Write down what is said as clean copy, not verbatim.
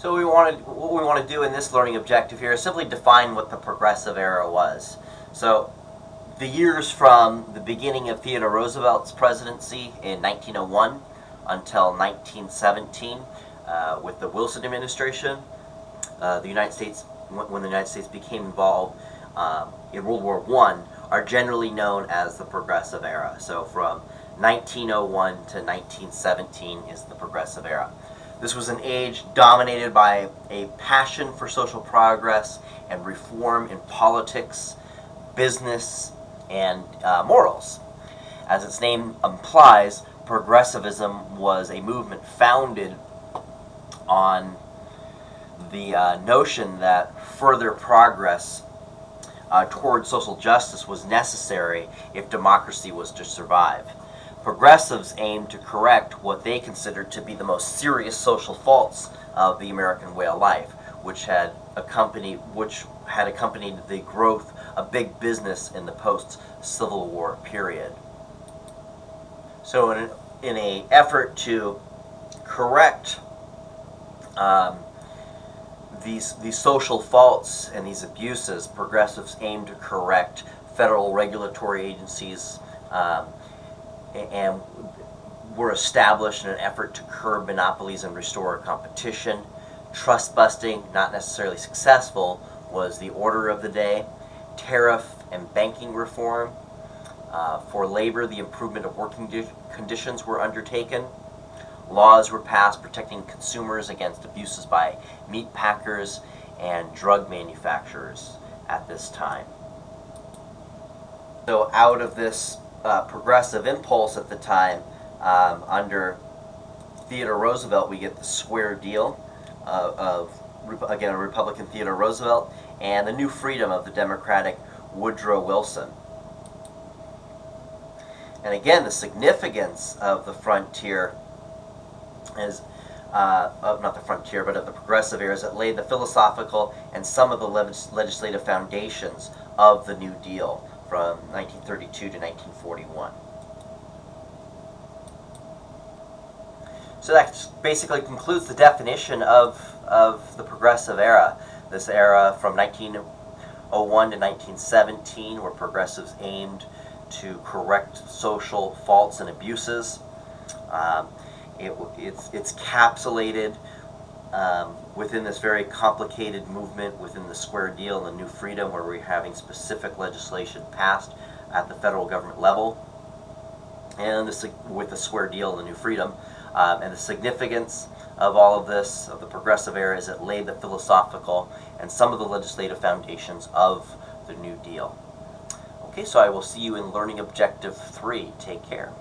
So what we want to do in this learning objective here is simply define what the Progressive Era was. So the years from the beginning of Theodore Roosevelt's presidency in 1901 until 1917 with the Wilson administration, the United States, when the United States became involved in World War I, are generally known as the Progressive Era. So from 1901 to 1917 is the Progressive Era. This was an age dominated by a passion for social progress and reform in politics, business, and morals. As its name implies, progressivism was a movement founded on the notion that further progress toward social justice was necessary if democracy was to survive. Progressives aimed to correct what they considered to be the most serious social faults of the American way of life, which had accompanied the growth of big business in the post-Civil War period. So in an effort to correct these social faults and these abuses, progressives aimed to correct federal regulatory agencies and were established in an effort to curb monopolies and restore competition. Trust busting, not necessarily successful, was the order of the day. Tariff and banking reform. For labor, the improvement of working conditions were undertaken. Laws were passed protecting consumers against abuses by meat packers and drug manufacturers at this time. So out of this progressive impulse at the time, under Theodore Roosevelt, we get the square deal again, a Republican Theodore Roosevelt, and the new freedom of the Democratic Woodrow Wilson. And again, the significance of the frontier is, not the frontier, but of the Progressive Era, is it laid the philosophical and some of the legislative foundations of the New Deal from 1932 to 1941. So that basically concludes the definition of the Progressive Era. This era from 1901 to 1917, where progressives aimed to correct social faults and abuses. It's capsulated within this very complicated movement within the Square Deal and the New Freedom, where we're having specific legislation passed at the federal government level, and with the Square Deal and the New Freedom. And the significance of all of this, of the Progressive Era, is it laid the philosophical and some of the legislative foundations of the New Deal. Okay, so I will see you in Learning Objective 3. Take care.